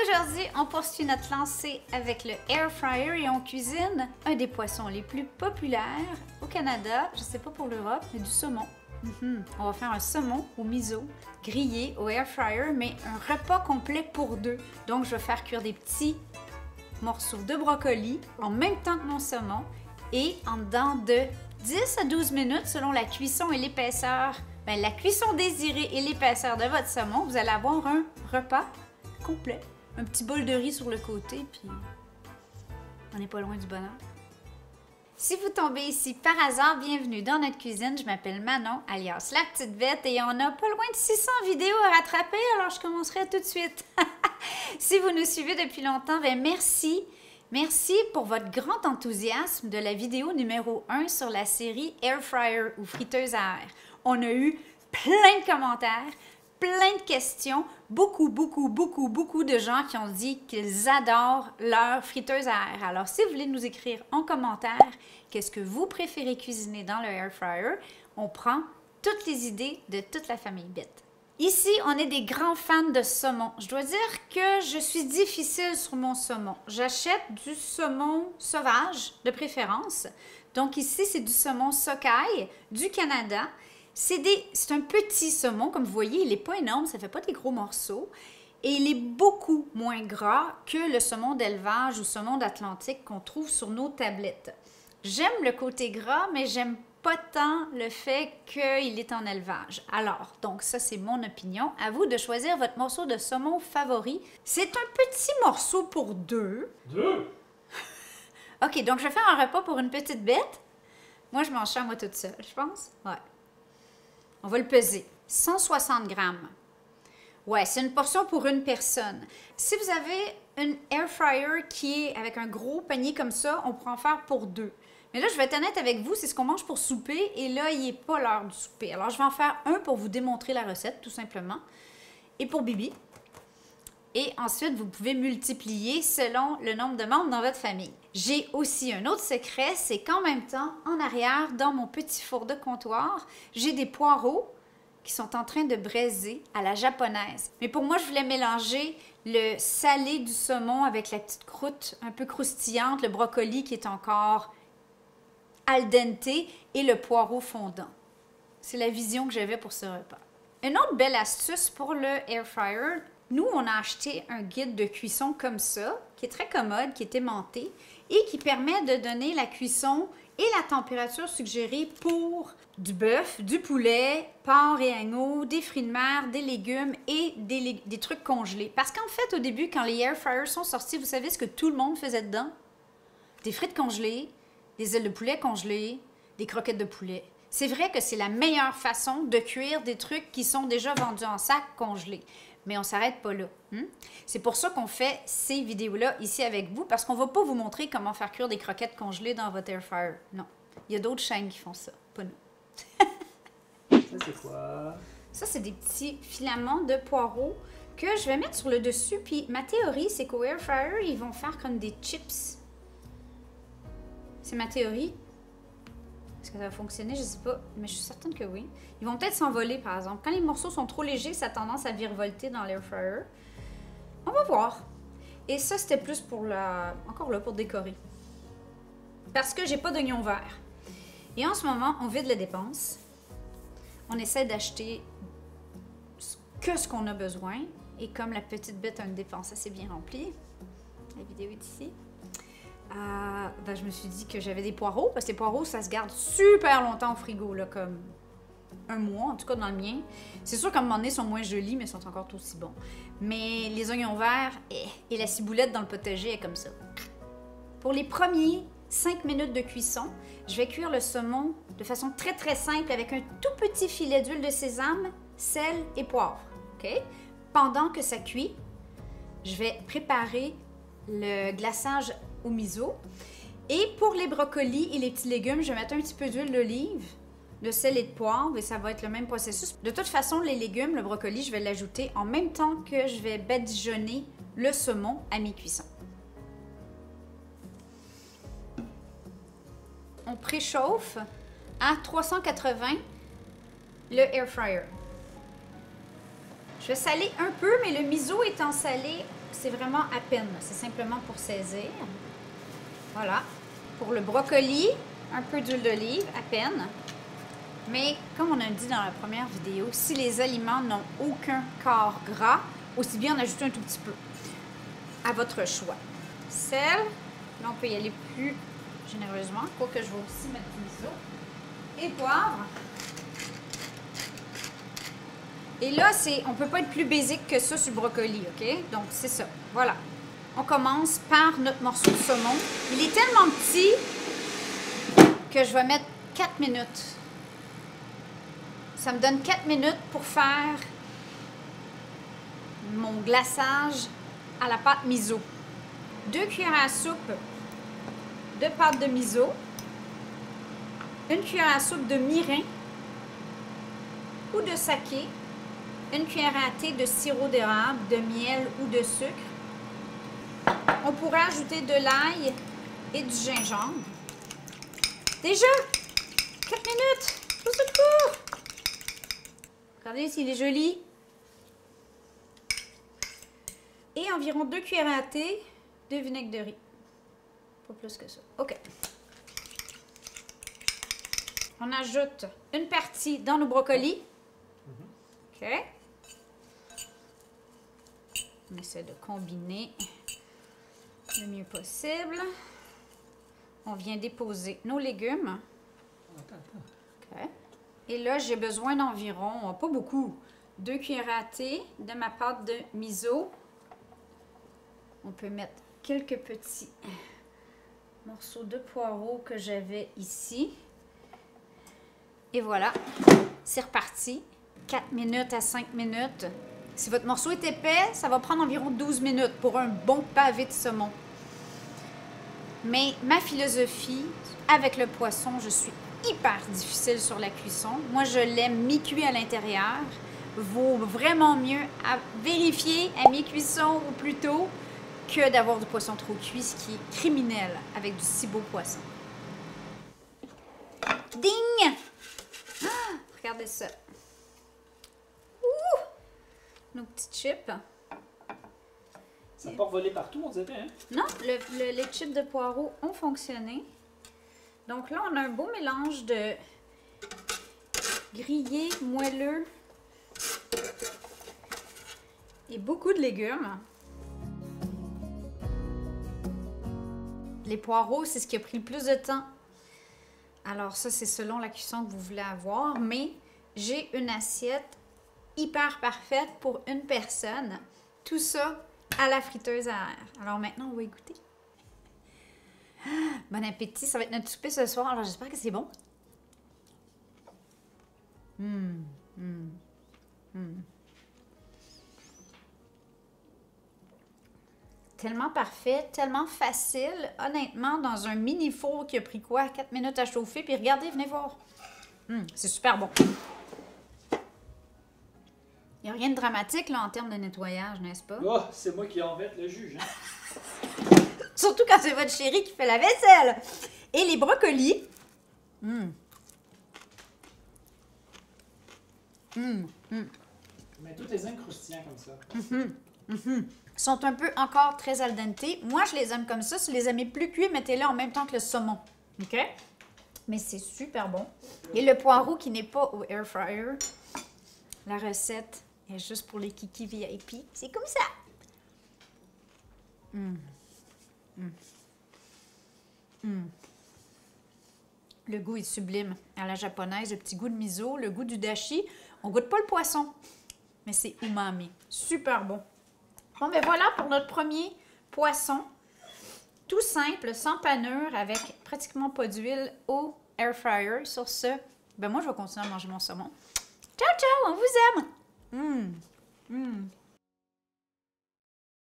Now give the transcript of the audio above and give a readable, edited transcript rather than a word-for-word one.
Aujourd'hui, on poursuit notre lancée avec le Air Fryer et on cuisine un des poissons les plus populaires au Canada, je sais pas pour l'Europe, mais du saumon. On va faire un saumon au miso, grillé au Air Fryer, mais un repas complet pour deux. Donc, je vais faire cuire des petits morceaux de brocoli en même temps que mon saumon et en dedans de 10 à 12 minutes selon la cuisson et l'épaisseur, la cuisson désirée et l'épaisseur de votre saumon, vous allez avoir un repas complet. Un petit bol de riz sur le côté, puis on n'est pas loin du bonheur. Si vous tombez ici par hasard, bienvenue dans notre cuisine. Je m'appelle Manon, alias La Petite Bête, et on a pas loin de 600 vidéos à rattraper, alors je commencerai tout de suite. Si vous nous suivez depuis longtemps, merci. Merci pour votre grand enthousiasme de la vidéo numéro 1 sur la série Air Fryer ou friteuse à air. On a eu plein de commentaires, plein de questions, beaucoup de gens qui ont dit qu'ils adorent leur friteuse à air. Alors, si vous voulez nous écrire en commentaire qu'est-ce que vous préférez cuisiner dans le Air Fryer, on prend toutes les idées de toute la famille Bête. Ici, on est des grands fans de saumon. Je dois dire que je suis difficile sur mon saumon. J'achète du saumon sauvage, de préférence. Donc ici, c'est du saumon Sockeye du Canada. C'est un petit saumon, comme vous voyez, il n'est pas énorme, ça ne fait pas des gros morceaux. Et il est beaucoup moins gras que le saumon d'élevage ou saumon d'Atlantique qu'on trouve sur nos tablettes. J'aime le côté gras, mais j'aime pas tant le fait qu'il est en élevage. Alors, donc ça c'est mon opinion. À vous de choisir votre morceau de saumon favori. C'est un petit morceau pour deux. OK, donc je vais faire un repas pour une petite bête. Moi, je mange ça moi toute seule, je pense. Ouais. On va le peser. 160 grammes. Ouais, c'est une portion pour une personne. Si vous avez une air fryer qui est avec un gros panier comme ça, on pourra en faire pour deux. Mais là, je vais être honnête avec vous, c'est ce qu'on mange pour souper et là, il n'est pas l'heure du souper. Alors, je vais en faire un pour vous démontrer la recette, tout simplement. Et pour Bibi. Et ensuite, vous pouvez multiplier selon le nombre de membres dans votre famille. J'ai aussi un autre secret, c'est qu'en même temps, en arrière, dans mon petit four de comptoir, j'ai des poireaux qui sont en train de braiser à la japonaise. Mais pour moi, je voulais mélanger le salé du saumon avec la petite croûte un peu croustillante, le brocoli qui est encore al dente et le poireau fondant. C'est la vision que j'avais pour ce repas. Une autre belle astuce pour le air fryer, nous, on a acheté un guide de cuisson comme ça, qui est très commode, qui est aimanté et qui permet de donner la cuisson et la température suggérée pour du bœuf, du poulet, porc et agneau, des fruits de mer, des légumes et des trucs congelés. Parce qu'en fait, au début, quand les air fryers sont sortis, vous savez ce que tout le monde faisait dedans? Des frites congelées, des ailes de poulet congelées, des croquettes de poulet. C'est vrai que c'est la meilleure façon de cuire des trucs qui sont déjà vendus en sac congelés. Mais on ne s'arrête pas là. C'est pour ça qu'on fait ces vidéos-là ici avec vous, parce qu'on ne va pas vous montrer comment faire cuire des croquettes congelées dans votre air fryer. Non. Il y a d'autres chaînes qui font ça, pas nous. Ça, c'est quoi? Ça, c'est des petits filaments de poireaux que je vais mettre sur le dessus. Puis ma théorie, c'est qu'au air fryer, ils vont faire comme des chips. C'est ma théorie. Est-ce que ça va fonctionner? Je ne sais pas, mais je suis certaine que oui. Ils vont peut-être s'envoler, par exemple. Quand les morceaux sont trop légers, ça a tendance à virevolter dans l'air fryer. On va voir. Et ça, c'était plus pour encore là, pour décorer. Parce que j'ai pas d'oignon vert. Et en ce moment, on vide les dépenses. On essaie d'acheter ce qu'on a besoin. Et comme la petite bête a une dépense assez bien remplie, la vidéo est ici. Je me suis dit que j'avais des poireaux, parce que les poireaux, ça se garde super longtemps au frigo, là, comme un mois, en tout cas dans le mien. C'est sûr qu'à un moment donné, ils sont moins jolis, mais ils sont encore aussi bons. Mais les oignons verts et la ciboulette dans le potager est comme ça. Pour les premiers 5 minutes de cuisson, je vais cuire le saumon de façon très simple avec un tout petit filet d'huile de sésame, sel et poivre. Okay? Pendant que ça cuit, je vais préparer le glaçage au miso. Et pour les brocolis et les petits légumes, je vais mettre un petit peu d'huile d'olive, de sel et de poivre et ça va être le même processus. De toute façon, les légumes, le brocoli, je vais l'ajouter en même temps que je vais badigeonner le saumon à mi-cuisson. On préchauffe à 380 le air fryer. Je Je vais saler un peu, mais le miso étant salé, c'est vraiment à peine. C'est simplement pour saisir. Voilà. Pour le brocoli, un peu d'huile d'olive, à peine. Mais comme on a dit dans la première vidéo, si les aliments n'ont aucun corps gras, aussi bien en ajouter un tout petit peu. À votre choix. Sel. Là, on peut y aller plus généreusement. Quoique je vais aussi mettre du miso. Et poivre. Et là, on ne peut pas être plus basique que ça sur le brocoli, OK? Donc, c'est ça. Voilà. On commence par notre morceau de saumon. Il est tellement petit que je vais mettre 4 minutes. Ça me donne 4 minutes pour faire mon glaçage à la pâte miso. 2 cuillères à soupe de pâte de miso. 1 cuillère à soupe de mirin ou de saké. 1 cuillère à thé de sirop d'érable, de miel ou de sucre. On pourrait ajouter de l'ail et du gingembre. Déjà! 4 minutes! Au secours! Regardez s'il est joli. Et environ 2 cuillères à thé de vinaigre de riz. Pas plus que ça. OK. On ajoute une partie dans nos brocolis. OK. On essaie de combiner le mieux possible. On vient déposer nos légumes. OK. Et là, j'ai besoin d'environ, pas beaucoup, 2 cuillères à thé de ma pâte de miso. On peut mettre quelques petits morceaux de poireaux que j'avais ici. Et voilà, c'est reparti. 4 minutes à 5 minutes. Si votre morceau est épais, ça va prendre environ 12 minutes pour un bon pavé de saumon. Mais ma philosophie, avec le poisson, je suis hyper difficile sur la cuisson. Moi, je l'aime mi-cuit à l'intérieur. Vaut vraiment mieux à vérifier à mi-cuisson ou plus tôt que d'avoir du poisson trop cuit, ce qui est criminel avec du si beau poisson. Ding! Ah, regardez ça. Ouh! Nos petits chips. Ça n'a pas volé partout, on dirait, hein? Non, les chips de poireaux ont fonctionné. Donc là, on a un beau mélange de grillé, moelleux et beaucoup de légumes. Les poireaux, c'est ce qui a pris le plus de temps. Alors ça, c'est selon la cuisson que vous voulez avoir, mais j'ai une assiette hyper parfaite pour une personne. Tout ça à la friteuse à air. Alors maintenant, on va y goûter. Bon appétit, ça va être notre souper ce soir, alors j'espère que c'est bon. Tellement parfait, tellement facile. Honnêtement, dans un mini four qui a pris quoi? 4 minutes à chauffer. Puis regardez, venez voir. C'est super bon. Il n'y a rien de dramatique là, en termes de nettoyage, n'est-ce pas? Oh, c'est moi qui embête le juge, hein? Surtout quand c'est votre chérie qui fait la vaisselle. Et les brocolis. Mais tout est incroustillant comme ça. Sont un peu encore très al dente. Moi, je les aime comme ça. Si vous les aimez plus cuits, mettez-les en même temps que le saumon. OK? Mais c'est super bon. Et le poireau qui n'est pas au air fryer, la recette est juste pour les kikis VIP. C'est comme ça. Le goût est sublime. À la japonaise, le petit goût de miso, le goût du dashi. On goûte pas le poisson, mais c'est umami. Super bon. Bon, ben voilà pour notre premier poisson. Tout simple, sans panure, avec pratiquement pas d'huile au air fryer. Sur ce, ben moi, je vais continuer à manger mon saumon. Ciao, ciao, on vous aime!